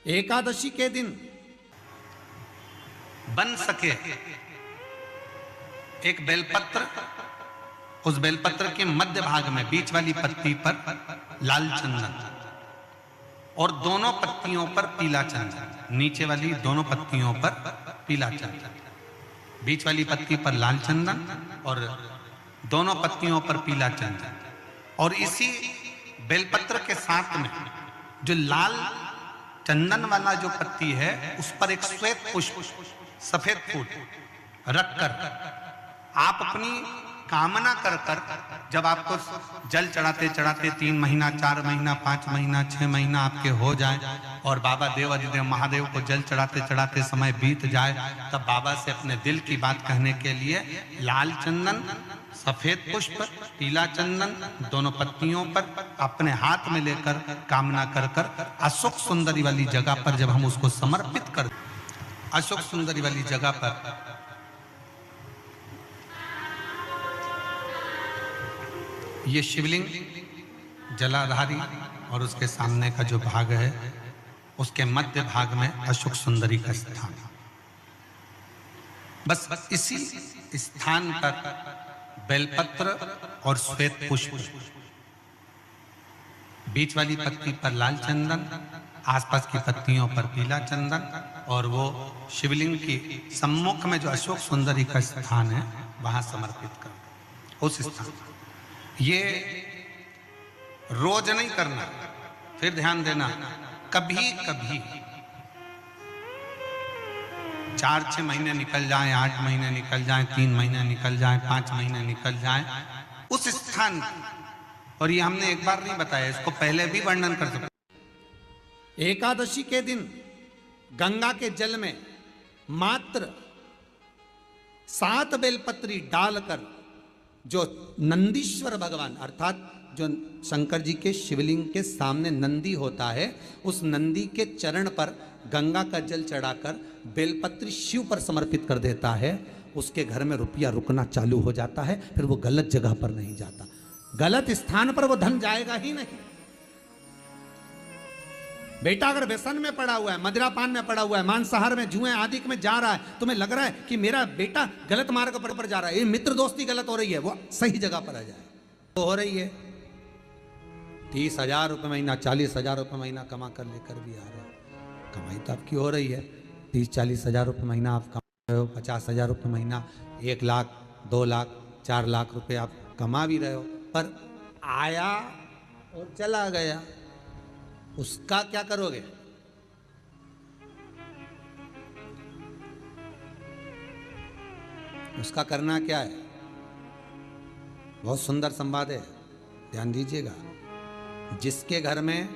एकादशी के दिन बन सके एक बेलपत्र, उस बेलपत्र के मध्य भाग में बीच वाली पत्ती पर लाल चंदन और दोनों पत्तियों पर पीला चंदन, नीचे वाली दोनों पत्तियों पर पीला चंदन, बीच वाली पत्ती पर लाल चंदन और दोनों पत्तियों पर पीला चंदन। और इसी बेलपत्र के साथ में जो लाल चंदन वाला जो पत्ती है उस पर एक श्वेत पुष्प, सफेद फूल रखकर आप अपनी कामना कर कर, जब आपको जल चढ़ाते चढ़ाते 3 महीना, 4 महीना, 5 महीना, 6 महीना आपके हो जाए और बाबा देव अधिदेव महादेव को जल चढ़ाते चढ़ाते समय बीत जाए, तब बाबा से अपने दिल की बात कहने के लिए लाल चंदन, सफेद पुष्प, पीला चंदन दोनों पत्तियों पर अपने हाथ में लेकर कामना कर कर अशोक सुंदरी वाली जगह पर जब हम उसको समर्पित कर, अशोक सुंदरी वाली जगह पर ये शिवलिंग जलाधारी और उसके सामने का जो भाग है उसके मध्य भाग में अशोक सुंदरी का स्थान। बस इसी स्थान पर बेलपत्र और श्वेत पुष्प, बीच वाली पत्ती पर लाल चंदन, आसपास की पत्तियों पर पीला चंदन और वो शिवलिंग की सम्मुख में जो अशोक सुंदरी का स्थान है वहां समर्पित कर। उस स्थान ये रोज नहीं करना, फिर ध्यान देना, कभी कभी 4-6 महीने निकल जाएं, 8 महीने निकल जाएं, 3 महीने निकल जाएं, 5 महीने निकल जाएं उस स्थान, और ये हमने एक बार नहीं बताया, इसको पहले भी वर्णन कर सकते। एकादशी के दिन गंगा के जल में मात्र 7 बेलपत्री डालकर जो नंदीश्वर भगवान अर्थात जो शंकर जी के शिवलिंग के सामने नंदी होता है, उस नंदी के चरण पर गंगा का जल चढ़ाकर बेलपत्री शिव पर समर्पित कर देता है, उसके घर में रुपया रुकना चालू हो जाता है। फिर वो गलत जगह पर नहीं जाता, गलत स्थान पर वो धन जाएगा ही नहीं। बेटा अगर व्यसन में पड़ा हुआ है, मदिरा पान में पड़ा हुआ है, मांसाहार में, जुए आदि में जा रहा है, तुम्हें लग रहा है कि मेरा बेटा गलत मार्ग पर जा रहा है, ये मित्र दोस्ती गलत हो रही है, वो सही जगह पर आ जाए। तो हो रही है 30,000 रुपये महीना, 40,000 रुपये महीना कमा कर लेकर भी आ रहे हो, कमाई तो आपकी हो रही है, 30-40 हज़ार रुपये महीना आप कमा रहे हो, 50,000 रुपये महीना, 1 लाख, 2 लाख, 4 लाख रुपये आप कमा भी रहे हो, पर आया और चला गया, उसका क्या करोगे? उसका करना क्या है? बहुत सुंदर संवाद है, ध्यान दीजिएगा। जिसके घर में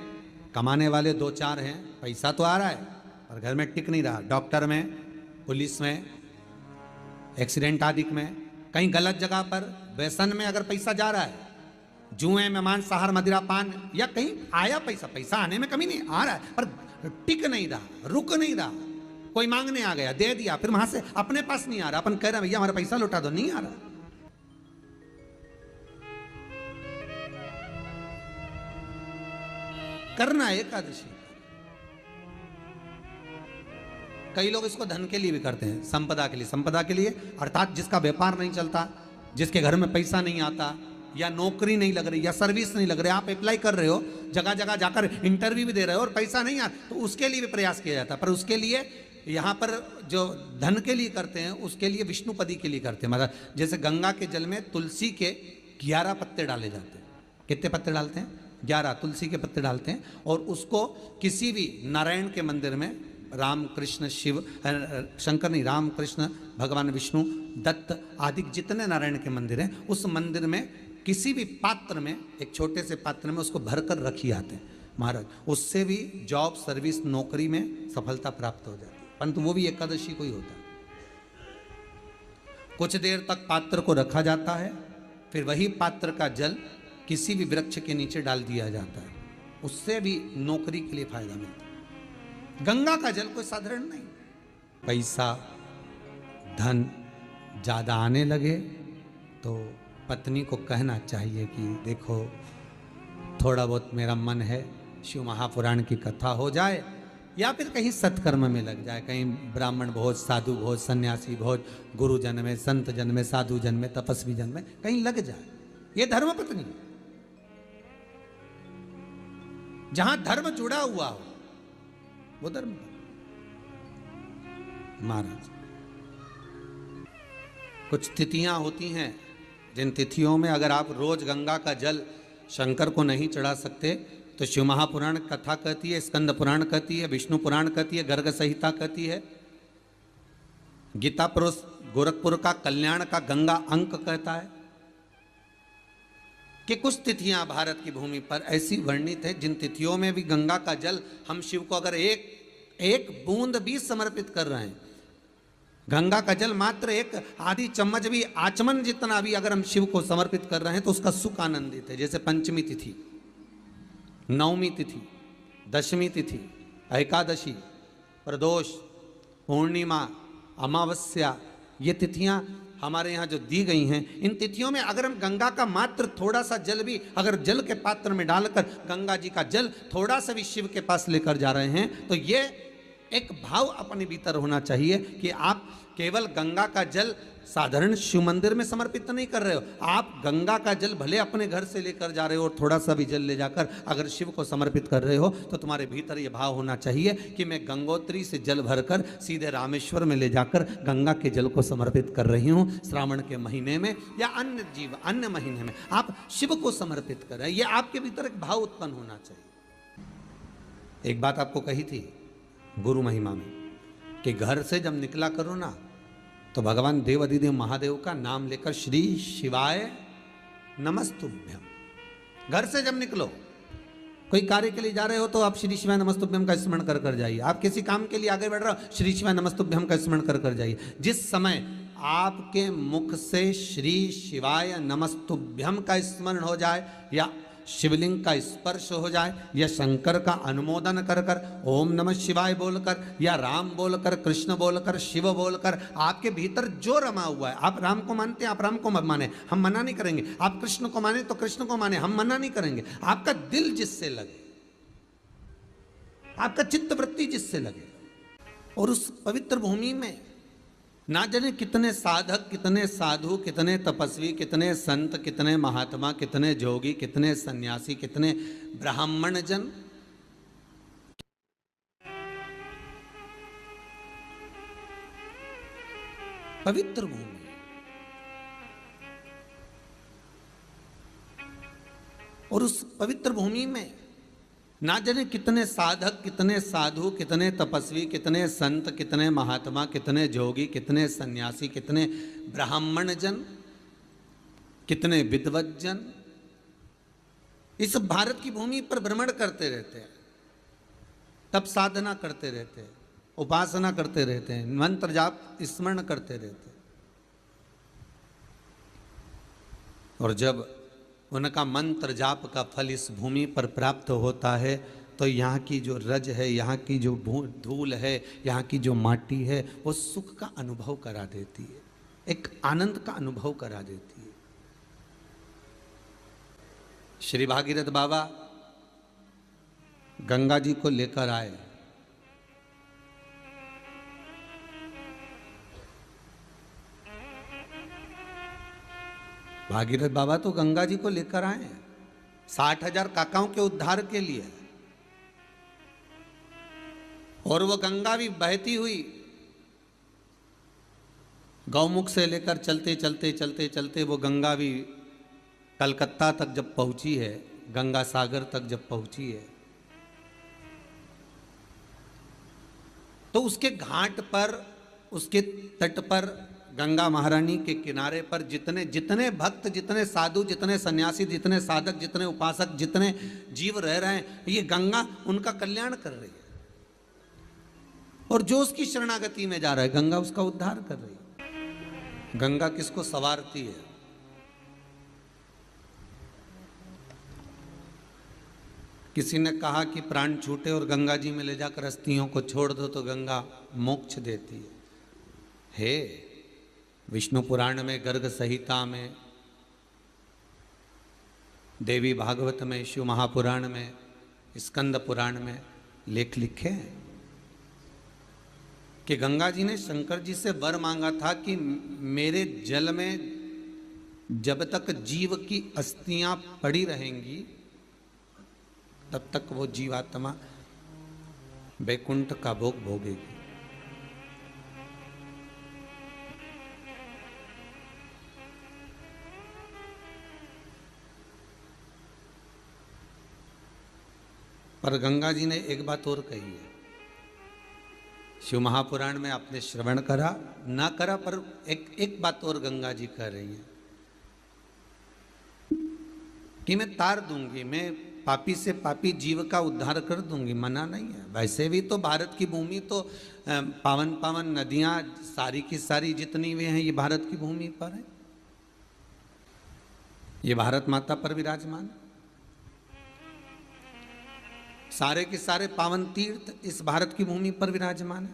कमाने वाले 2-4 हैं, पैसा तो आ रहा है पर घर में टिक नहीं रहा, डॉक्टर में, पुलिस में, एक्सीडेंट आदि में, कहीं गलत जगह पर व्यसन में अगर पैसा जा रहा है, जुए में, मांसाहार, मदिरा पान, या कहीं आया पैसा, पैसा आने में कमी नहीं, आ रहा है पर टिक नहीं रहा, रुक नहीं रहा, कोई मांगने आ गया, दे दिया, फिर वहां से अपने पास नहीं आ रहा, अपन कह रहे भैया हमारा पैसा लौटा दो, नहीं आ रहा। करना है एकादशी। कई लोग इसको धन के लिए भी करते हैं, संपदा के लिए, संपदा के लिए अर्थात जिसका व्यापार नहीं चलता, जिसके घर में पैसा नहीं आता, या नौकरी नहीं लग रही, या सर्विस नहीं लग रही, आप अप्लाई कर रहे हो, जगह जगह जाकर इंटरव्यू भी दे रहे हो और पैसा नहीं आता, तो उसके लिए भी प्रयास किया जाता है। पर उसके लिए यहाँ पर जो धन के लिए करते हैं, उसके लिए विष्णुपदी के लिए करते हैं। मतलब जैसे गंगा के जल में तुलसी के 11 पत्ते डाले जाते हैं। कितने पत्ते डालते हैं? 11 तुलसी के पत्ते डालते हैं, और उसको किसी भी नारायण के मंदिर में, राम कृष्ण शिव, शंकर नहीं, राम कृष्ण भगवान विष्णु, दत्त आदि जितने नारायण के मंदिर हैं, उस मंदिर में किसी भी पात्र में, एक छोटे से पात्र में उसको भरकर रखी आते हैं महाराज, उससे भी जॉब, सर्विस, नौकरी में सफलता प्राप्त हो जाती है। परंतु वो भी एकादशी को ही होता है। कुछ देर तक पात्र को रखा जाता है, फिर वही पात्र का जल किसी भी वृक्ष के नीचे डाल दिया जाता है, उससे भी नौकरी के लिए फायदा मिलता है। गंगा का जल कोई साधारण नहीं। पैसा, धन ज्यादा आने लगे तो पत्नी को कहना चाहिए कि देखो थोड़ा बहुत मेरा मन है, शिव महापुराण की कथा हो जाए या फिर कहीं सत्कर्म में लग जाए, कहीं ब्राह्मण भोज, साधु भोज, सन्यासी भोज, गुरु जन में, संत जन में, साधु जन में, तपस्वी जन में कहीं लग जाए। ये धर्म पत्नी, जहां धर्म जुड़ा हुआ हो वो धर्म। महाराज कुछ तिथियां होती हैं, जिन तिथियों में अगर आप रोज गंगा का जल शंकर को नहीं चढ़ा सकते तो शिव महापुराण कथा कहती है, स्कंद पुराण कहती है, विष्णु पुराण कहती है, गर्ग संहिता कहती है, गीता पुरुष गोरखपुर का कल्याण का गंगा अंक कहता है कि कुछ तिथियां भारत की भूमि पर ऐसी वर्णित है जिन तिथियों में भी गंगा का जल हम शिव को अगर एक बूंद भी समर्पित कर रहे हैं, गंगा का जल मात्र एक आधी चम्मच भी, आचमन जितना भी अगर हम शिव को समर्पित कर रहे हैं तो उसका सुख आनंदित है। जैसे पंचमी तिथि, नवमी तिथि, दशमी तिथि, एकादशी, प्रदोष, पूर्णिमा, अमावस्या, ये तिथियां हमारे यहाँ जो दी गई हैं, इन तिथियों में अगर हम गंगा का मात्र थोड़ा सा जल भी अगर जल के पात्र में डालकर गंगा जी का जल थोड़ा सा भी शिव के पास लेकर जा रहे हैं तो ये एक भाव अपने भीतर होना चाहिए कि आप केवल गंगा का जल साधारण शिव मंदिर में समर्पित नहीं कर रहे हो, आप गंगा का जल भले अपने घर से लेकर जा रहे हो और थोड़ा सा भी जल ले जाकर अगर शिव को समर्पित कर रहे हो तो तुम्हारे भीतर ये भाव होना चाहिए कि मैं गंगोत्री से जल भरकर सीधे रामेश्वर में ले जाकर गंगा के जल को समर्पित कर रही हूँ। श्रावण के महीने में या अन्य महीने में आप शिव को समर्पित कर रहे हैं, ये आपके भीतर एक भाव उत्पन्न होना चाहिए। एक बात आपको कही थी गुरु महिमा में कि घर से जब निकला करो ना तो भगवान देव अधिदेव महादेव का नाम लेकर श्री शिवाय नमस्तुभ्यम। घर से जब निकलो, कोई कार्य के लिए जा रहे हो तो आप श्री शिवाय नमस्तुभ्यम का स्मरण कर कर जाइए। आप किसी काम के लिए आगे बढ़ रहे हो, श्री शिवाय नमस्तुभ्यम का स्मरण कर कर जाइए। जिस समय आपके मुख से श्री शिवाय नमस्तुभ्यम का स्मरण हो जाए या शिवलिंग का स्पर्श हो जाए या शंकर का अनुमोदन कर कर ओम नमः शिवाय बोलकर या राम बोलकर, कृष्ण बोलकर, शिव बोलकर, आपके भीतर जो रमा हुआ है, आप राम को मानते हैं आप राम को माने, हम मना नहीं करेंगे। आप कृष्ण को माने तो कृष्ण को माने, हम मना नहीं करेंगे। आपका दिल जिससे लगे, आपका चित्त वृत्ति जिससे लगे, और उस पवित्र भूमि में ना जाने कितने साधक, कितने साधु, कितने तपस्वी, कितने संत, कितने महात्मा, कितने जोगी, कितने सन्यासी, कितने ब्राह्मण जन पवित्र भूमि, और उस पवित्र भूमि में ना जाने कितने साधक, कितने साधु, कितने तपस्वी, कितने संत, कितने महात्मा, कितने जोगी, कितने सन्यासी, कितने ब्राह्मण जन, कितने विद्वत जन इस भारत की भूमि पर भ्रमण करते रहते हैं, तप साधना करते रहते हैं, उपासना करते रहते हैं, मंत्र जाप स्मरण करते रहते हैं। और जब उनका मंत्र जाप का फल इस भूमि पर प्राप्त होता है तो यहाँ की जो रज है, यहाँ की जो धूल है, यहाँ की जो माटी है, वो सुख का अनुभव करा देती है, एक आनंद का अनुभव करा देती है। श्री भागीरथ बाबा गंगा जी को लेकर आए। भागीरथ बाबा तो गंगा जी को लेकर आए 60,000 काकाओं के उद्धार के लिए, और वो गंगा भी बहती हुई गौमुख से लेकर चलते चलते चलते चलते वो गंगा भी कलकत्ता तक जब पहुंची है, गंगा सागर तक जब पहुंची है, तो उसके घाट पर, उसके तट पर, गंगा महारानी के किनारे पर जितने जितने भक्त, जितने साधु, जितने सन्यासी, जितने साधक, जितने उपासक, जितने जीव रह रहे हैं, ये गंगा उनका कल्याण कर रही है। और जो उसकी शरणागति में जा रहा है, गंगा उसका उद्धार कर रही है। गंगा किसको संवारती है? किसी ने कहा कि प्राण छूटे और गंगा जी में ले जाकर अस्थियों को छोड़ दो तो गंगा मोक्ष देती है। विष्णु पुराण में, गर्ग संहिता में, देवी भागवत में, शिव महापुराण में, स्कंद पुराण में लेख लिखे हैं कि गंगा जी ने शंकर जी से वर मांगा था कि मेरे जल में जब तक जीव की अस्थियां पड़ी रहेंगी तब तक वो जीवात्मा वैकुंठ का भोग भोगेगी। पर गंगा जी ने एक बात और कही है, शिव महापुराण में आपने श्रवण करा ना करा, पर एक बात और गंगा जी कह रही हैं कि मैं तार दूंगी, मैं पापी से पापी जीव का उद्धार कर दूंगी, मना नहीं है। वैसे भी तो भारत की भूमि तो पावन पावन नदियां सारी की सारी जितनी भी हैं ये भारत की भूमि पर है, ये भारत माता पर विराजमान है। सारे के सारे पावन तीर्थ इस भारत की भूमि पर विराजमान है।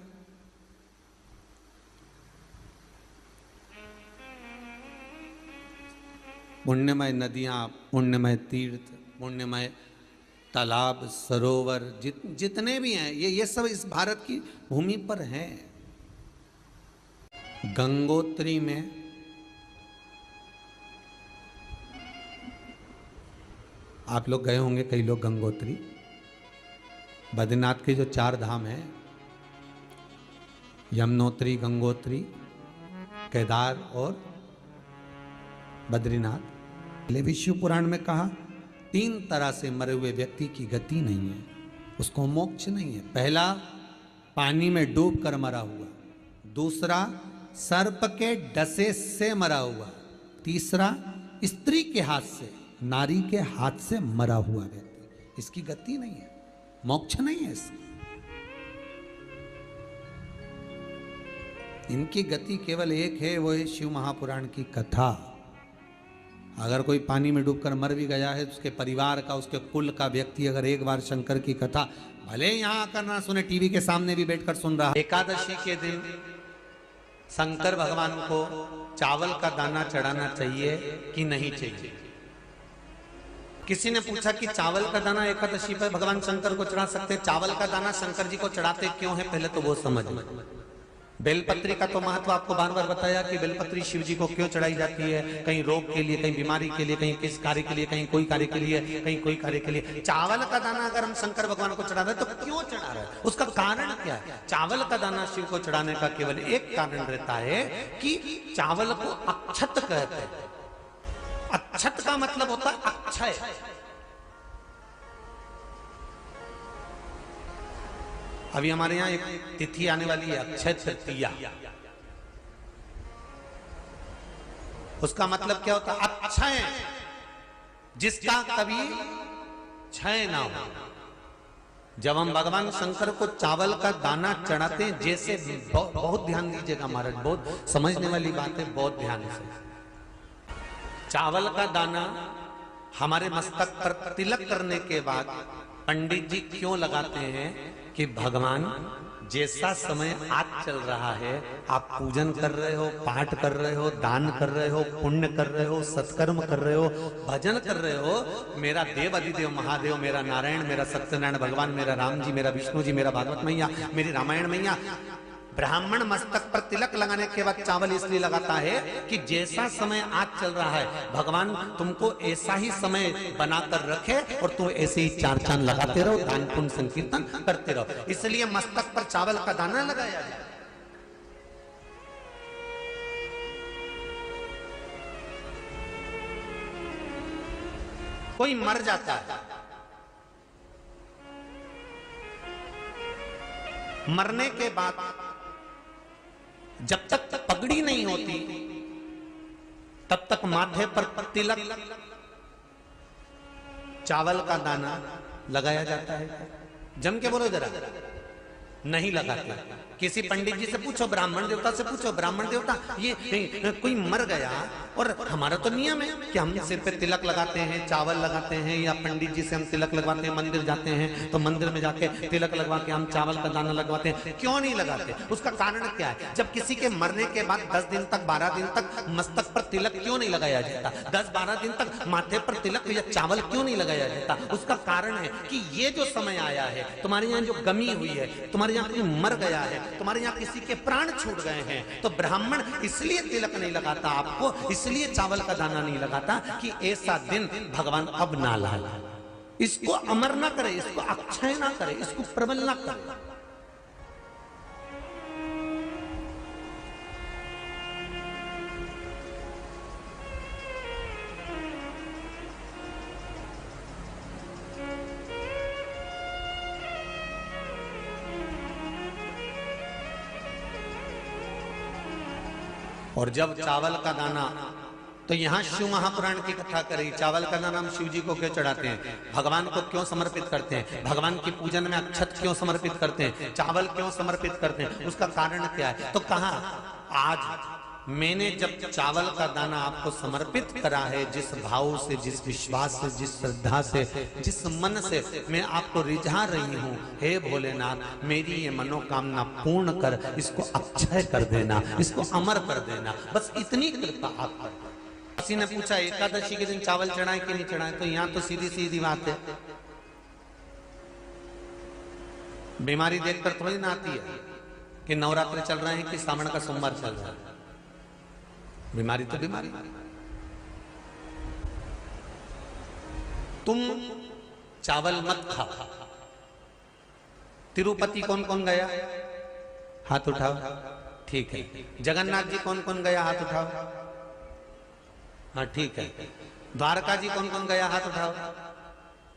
पुण्यमय नदियां, पुण्यमय तीर्थ, पुण्यमय तालाब, सरोवर जितने भी हैं ये सब इस भारत की भूमि पर हैं। गंगोत्री में आप लोग गए होंगे, कई लोग गंगोत्री, बद्रीनाथ के जो 4 धाम हैं, यमुनोत्री, गंगोत्री, केदार और बद्रीनाथ। विष्णु पुराण में कहा 3 तरह से मरे हुए व्यक्ति की गति नहीं है, उसको मोक्ष नहीं है। पहला पानी में डूब कर मरा हुआ, दूसरा सर्प के डसे से मरा हुआ, तीसरा स्त्री के हाथ से, नारी के हाथ से मरा हुआ व्यक्ति, इसकी गति नहीं है, मोक्ष नहीं है इसकी। इनकी गति केवल एक है, वो है शिव महापुराण की कथा। अगर कोई पानी में डूबकर मर भी गया है, उसके परिवार का, उसके कुल का व्यक्ति अगर एक बार शंकर की कथा भले यहां आकर ना सुने, टीवी के सामने भी बैठकर सुन रहा है। एकादशी के दिन शंकर भगवान को चावल का दाना चढ़ाना चाहिए कि नहीं चाहिए? किसी ने पूछा कि चावल का दाना एकादशी पर भगवान शंकर को चढ़ा सकते हैं, चावल का दाना शंकर जी को चढ़ाते क्यों है, पहले तो वो समझ लो। बेलपत्री का तो महत्व आपको बार बार बताया कि बेलपत्री शिव जी को क्यों चढ़ाई जाती है, कहीं रोग के लिए, कहीं बीमारी के लिए, कहीं किस कार्य के लिए, कहीं कोई कार्य के लिए, कहीं कोई कार्य के लिए। चावल का दाना अगर हम शंकर भगवान को चढ़ा रहे हैं तो क्यों चढ़ा रहे हैं, उसका कारण क्या है? चावल का दाना शिव को चढ़ाने का केवल एक कारण रहता है कि चावल को अक्षत कहते हैं। अक्षत का मतलब होता है अक्षय। अभी हमारे यहाँ एक तिथि आने वाली है, अक्षय तृतीया। उसका मतलब क्या होता है? अक्षय, जिसका कभी क्षय ना हो। जब हम भगवान शंकर को चावल का दाना चढ़ाते हैं, जैसे बहुत ध्यान दीजिएगा महाराज, बहुत समझने वाली बात है, बहुत ध्यान से। चावल का दाना हमारे मस्तक पर तिलक करने के बाद पंडित जी क्यों लगाते हैं कि भगवान जैसा समय आज चल रहा है, आप पूजन कर रहे हो, पाठ कर रहे हो, दान कर रहे हो, पुण्य कर रहे हो, सत्कर्म कर रहे हो, भजन कर रहे हो, मेरा देव अधिदेव महादेव, मेरा नारायण, मेरा सत्यनारायण भगवान, मेरा राम जी, मेरा विष्णु जी, मेरा भागवत मैया, मेरी रामायण मैया, ब्राह्मण मस्तक पर तिलक लगाने के बाद चावल इसलिए लगाता है कि जैसा समय आज चल रहा है, भगवान तुमको ऐसा ही समय बनाकर रखे और तुम ऐसे ही 4 चांद लगाते रहो, दान पुण्य संकीर्तन करते रहो। इसलिए मस्तक पर चावल का दाना लगाया जाए। कोई मर जाता है, मरने के बाद जब तक पगड़ी नहीं होती तब तक माथे पर तिलक, चावल का दाना लगाया जाता है। जम के बोलो जरा, नहीं लगाते। किसी पंडित जी से पूछो, ब्राह्मण देवता से पूछो, ब्राह्मण देवता ये कोई मर गया, और हमारा तो नियम है कि हम सिर पे तिलक लगाते हैं, चावल लगाते हैं, या पंडित जी से हम तिलक लगवाते हैं, मंदिर जाते हैं तो मंदिर में जाके तिलक लगवा के हम चावल का दाना लगवाते हैं। क्यों नहीं लगाते? उसका कारण क्या है? जब किसी के मरने के बाद 10 दिन तक, 12 दिन तक मस्तक पर तिलक क्यों नहीं लगाया जाता? 10-12 दिन तक माथे पर तिलक या चावल क्यों नहीं लगाया जाता? उसका कारण है कि ये जो समय आया है, तुम्हारे यहाँ जो गमी हुई है, तुम्हारे यहाँ कोई मर गया है, तुम्हारे यहाँ किसी के प्राण छूट गए हैं, तो ब्राह्मण इसलिए तिलक नहीं लगाता आपको, इसलिए चावल का दाना नहीं लगाता कि ऐसा दिन भगवान अब ना लाए, इसको अमर ना करे, इसको अक्षय ना करे, इसको प्रबल ना करे। और जब चावल का दाना, तो यहां शिव महापुराण की कथा करी, चावल का दाना हम शिव जी को क्यों चढ़ाते हैं, भगवान को क्यों समर्पित करते हैं, भगवान की पूजन में अक्षत क्यों समर्पित करते हैं, चावल क्यों समर्पित करते हैं, उसका कारण क्या है। तो कहा आज मैंने जब चावल का दाना आपको समर्पित करा है, जिस भाव से, जिस विश्वास से, जिस श्रद्धा से, जिस मन से मैं आपको रिझा रही हूं, हे भोलेनाथ मेरी ये मनोकामना पूर्ण कर, इसको अक्षय कर देना, इसको अमर कर देना, बस इतनी कृपा आप कर। किसी ने पूछा एकादशी के दिन चावल चढ़ाए कि नहीं चढ़ाए, तो यहां तो सीधी सीधी बात है, बीमारी देखकर थोड़ी ना आती है कि नवरात्र चल रहे हैं कि सावन का सोमवार चल रहा है, बीमारी तो बीमारी। तुम चावल मत खाओ। तिरुपति कौन कौन गया, हाथ उठाओ, ठीक है। जगन्नाथ जी कौन कौन गया, हाथ उठाओ, हाँ ठीक है। द्वारका जी कौन कौन गया, हाथ उठाओ,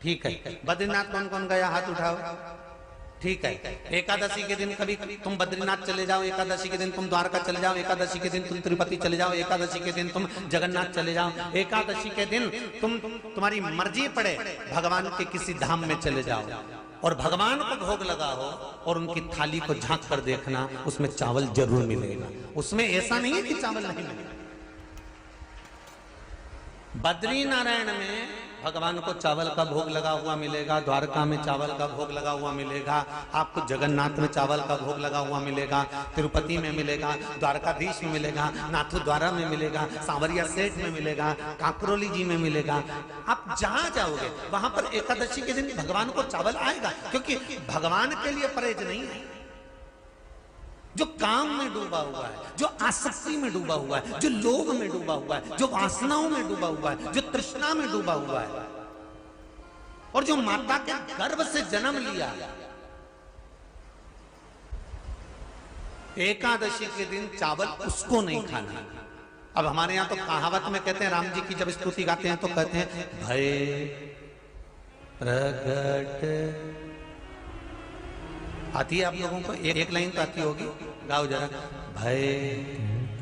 ठीक है। बद्रीनाथ कौन कौन गया, हाथ उठाओ, ठीक है। एकादशी के दिन कभी तुम बद्रीनाथ चले जाओ, एकादशी के दिन तुम द्वारका चले जाओ, एकादशी के दिन तुम तिरुपति चले जाओ, एकादशी के दिन तुम जगन्नाथ चले जाओ, एकादशी के दिन तुम्हारी मर्जी पड़े भगवान के किसी धाम में चले जाओ और भगवान को भोग लगाओ और उनकी थाली को झांक कर देखना, उसमें चावल जरूर मिलेगा, उसमें ऐसा नहीं है कि चावल नहीं मिलेगा। बद्री नारायण में भगवान को चावल का भोग लगा हुआ मिलेगा, द्वारका में चावल का भोग लगा हुआ मिलेगा, आपको जगन्नाथ में चावल का भोग लगा हुआ मिलेगा, तिरुपति में मिलेगा, द्वारकाधीश में मिलेगा, नाथद्वारा में मिलेगा, सांवरिया सेठ में मिलेगा, काकरोली जी में मिलेगा। आप जहां जाओगे वहां पर एकादशी के दिन भगवान को चावल आएगा, क्योंकि भगवान के लिए परहेज नहीं है। जो काम में डूबा हुआ है, जो आसक्ति में डूबा हुआ है, जो लोभ में डूबा हुआ है, जो वासनाओं में डूबा हुआ है, जो तृष्णा में डूबा हुआ है, और जो माता के गर्भ से जन्म लिया, एकादशी के दिन चावल उसको नहीं खाना। अब हमारे यहां तो कहावत में कहते हैं, राम जी की जब स्तुति गाते हैं तो कहते हैं भय प्रगट, आती है आप लोगों को, एक लाइन तो आती होगी, गाओ जरा। भय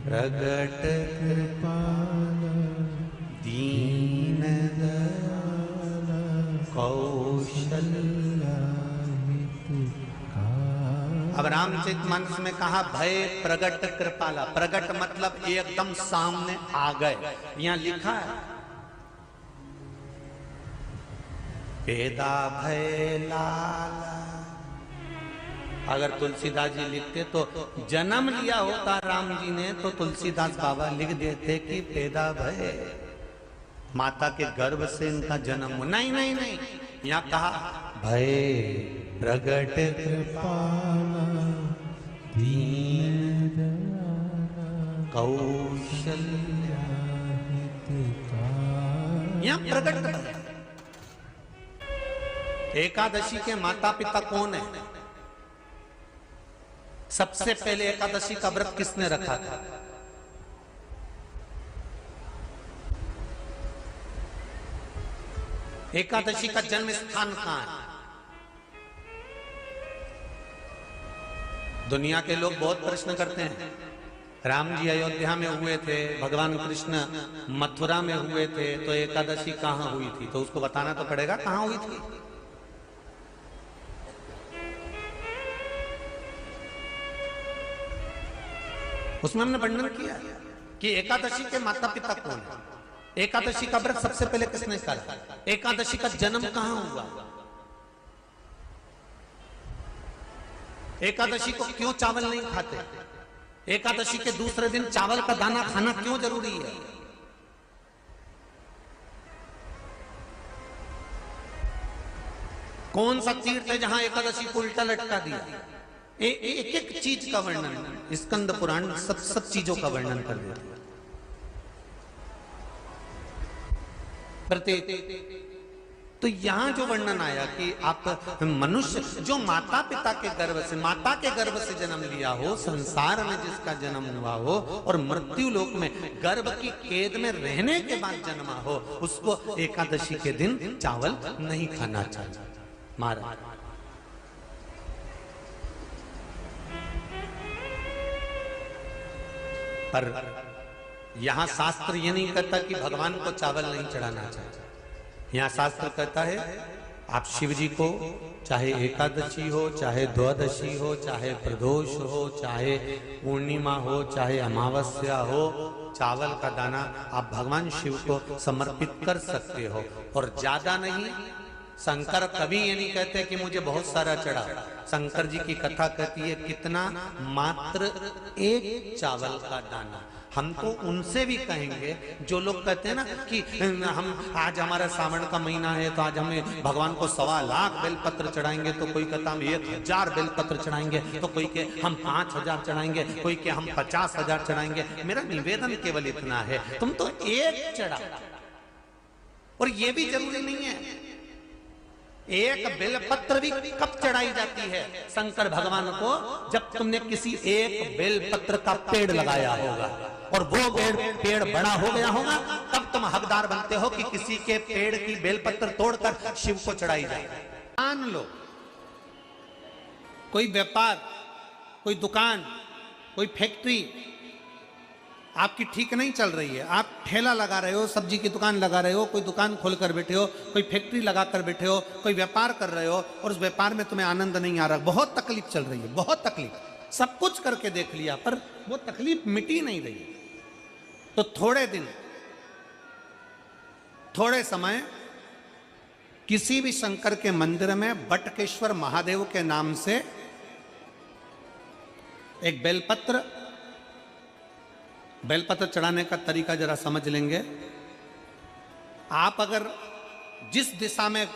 प्रगट दीन कौशल्या। अब रामचरितमानस में कहा भय प्रगट कृपाला, प्रगट मतलब एकदम सामने आ गए। यहां लिखा है पेदा भय लाला। अगर तुलसीदास जी लिखते तो जन्म लिया होता राम जी ने, तो तुलसीदास बाबा लिख देते कि पैदा भय, माता के गर्भ से इनका जन्म। नहीं नहीं नहीं, यहाँ कहा भय प्रगट कृपाला दीन कौशल्या। यहाँ प्रगट। एकादशी के माता पिता कौन है? सबसे पहले एकादशी का व्रत किसने रखा था? एकादशी का जन्म स्थान कहां है? दुनिया के लोग बहुत प्रश्न करते हैं, राम जी अयोध्या में हुए थे, भगवान कृष्ण मथुरा में हुए थे, तो एकादशी कहां हुई थी? तो उसको बताना तो पड़ेगा कहां हुई थी। उसमें हमने वर्णन किया कि एकादशी के माता पिता कौन है, एकादशी का व्रत सबसे पहले किसने करा, एकादशी का जन्म कहां हुआ, एकादशी को क्यों चावल नहीं खाते, एकादशी के दूसरे दिन चावल का दाना खाना क्यों जरूरी है। कौन सा तीर्थ है जहां एकादशी को उल्टा लटका दिया? एक एक चीज का वर्णन स्कंद पुराण सब चीजों का वर्णन कर देते हैं। प्रत्येक तो यहां जो वर्णन आया कि आप मनुष्य जो माता पिता के गर्भ से, माता के गर्भ से जन्म लिया हो, संसार में जिसका जन्म हुआ हो और मृत्यु लोक में गर्भ की कैद में रहने के बाद जन्मा हो, उसको एकादशी के दिन चावल नहीं खाना चाहिए। महाराज पर यहां शास्त्र ये नहीं कहता कि भगवान को चावल नहीं चढ़ाना चाहिए। यहाँ शास्त्र कहता है आप शिव जी को चाहे एकादशी हो, चाहे द्वादशी हो, चाहे प्रदोष हो, चाहे पूर्णिमा हो, चाहे अमावस्या हो, चावल का दाना आप भगवान शिव को समर्पित कर सकते हो। और ज्यादा नहीं, शंकर कभी ये नहीं कहते कि मुझे बहुत सारा चढ़ा। शंकर जी की कथा कहती है कितना, मात्र एक चावल का दाना। हम तो उनसे भी कहेंगे जो लोग कहते हैं ना कि हम आज हमारा सावन का महीना है तो आज हमें भगवान को 1.25 लाख बेलपत्र चढ़ाएंगे, तो कोई कहता हम 1000 बेलपत्र चढ़ाएंगे, तो कोई के हम 5000 चढ़ाएंगे, कोई के हम 50,000 चढ़ाएंगे। मेरा निवेदन केवल इतना है, तुम तो एक चढ़ा। और ये भी जरूरी नहीं है एक बेलपत्र भी कब चढ़ाई जाती है शंकर भगवान को, जब तुमने किसी एक बेलपत्र का पेड़ लगाया होगा और वो पेड़ बड़ा हो गया होगा, तब तुम हकदार बनते हो कि किसी के पेड़ की बेलपत्र तोड़कर शिव को चढ़ाई जाए। मान लो कोई व्यापार, कोई दुकान, कोई फैक्ट्री आपकी ठीक नहीं चल रही है, आप ठेला लगा रहे हो, सब्जी की दुकान लगा रहे हो, कोई दुकान खोल कर बैठे हो, कोई फैक्ट्री लगा कर बैठे हो, कोई व्यापार कर रहे हो और उस व्यापार में तुम्हें आनंद नहीं आ रहा, बहुत तकलीफ चल रही है, बहुत तकलीफ, सब कुछ करके देख लिया पर वो तकलीफ मिटी नहीं रही। तो थोड़े दिन, थोड़े समय किसी भी शंकर के मंदिर में बटकेश्वर महादेव के नाम से एक बेलपत्र चढ़ाने का तरीका जरा समझ लेंगे। आप अगर जिस दिशा में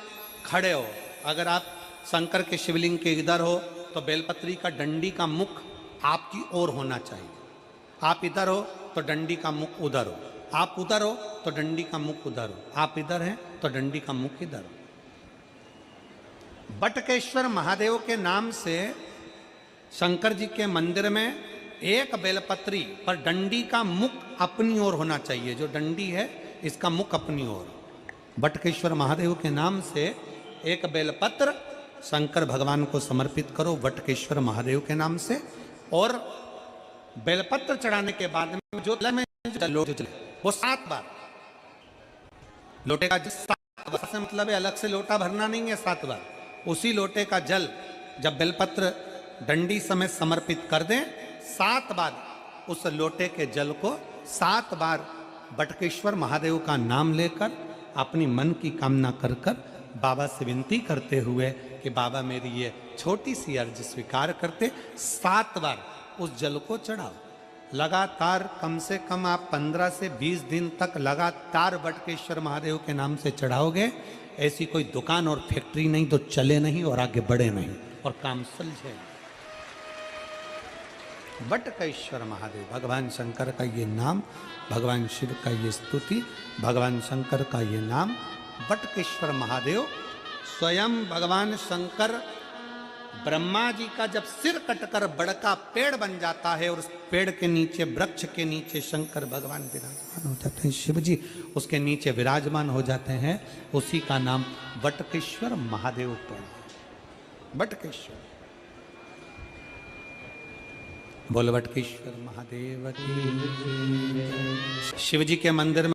खड़े हो, अगर आप शंकर के शिवलिंग के इधर हो तो बेलपत्री का डंडी का मुख आपकी ओर होना चाहिए। आप इधर हो तो डंडी का मुख उधर हो, आप उधर हो तो डंडी का मुख उधर हो, आप इधर हैं तो डंडी का मुख इधर हो। बटकेश्वर महादेव के नाम से शंकर जी के मंदिर में एक बेलपत्री पर डंडी का मुख अपनी ओर होना चाहिए। जो डंडी है इसका मुख अपनी ओर। बटकेश्वर महादेव के नाम से एक बेलपत्र शंकर भगवान को समर्पित करो बटकेश्वर महादेव के नाम से। और बेलपत्र चढ़ाने के बाद में जो लोटे वो 7 बार, लोटे का 7 बार से मतलब है अलग से लोटा भरना नहीं है, 7 बार उसी लोटे का जल जब बेलपत्र डंडी समेत समर्पित कर दें, 7 बार उस लोटे के जल को 7 बार बटकेश्वर महादेव का नाम लेकर अपनी मन की कामना कर कर बाबा से विनती करते हुए कि बाबा मेरी ये छोटी सी अर्ज स्वीकार करते, 7 बार उस जल को चढ़ाओ। लगातार कम से कम आप 15 से 20 दिन तक लगातार बटकेश्वर महादेव के नाम से चढ़ाओगे। ऐसी कोई दुकान और फैक्ट्री नहीं तो चले नहीं और आगे बढ़े नहीं और काम सुलझे। बटकेश्वर महादेव, भगवान शंकर का ये नाम, भगवान शिव का ये स्तुति, भगवान शंकर का ये नाम बटकेश्वर महादेव। स्वयं भगवान शंकर ब्रह्मा जी का जब सिर कटकर बड़का पेड़ बन जाता है और उस पेड़ के नीचे, वृक्ष के नीचे शंकर भगवान विराजमान हो जाते हैं, शिव जी उसके नीचे विराजमान हो जाते हैं, उसी का नाम बटकेश्वर महादेव पड़ा। बटकेश्वर, बोल बटकेश्वर महादेव की। शिव जी के मंदिर में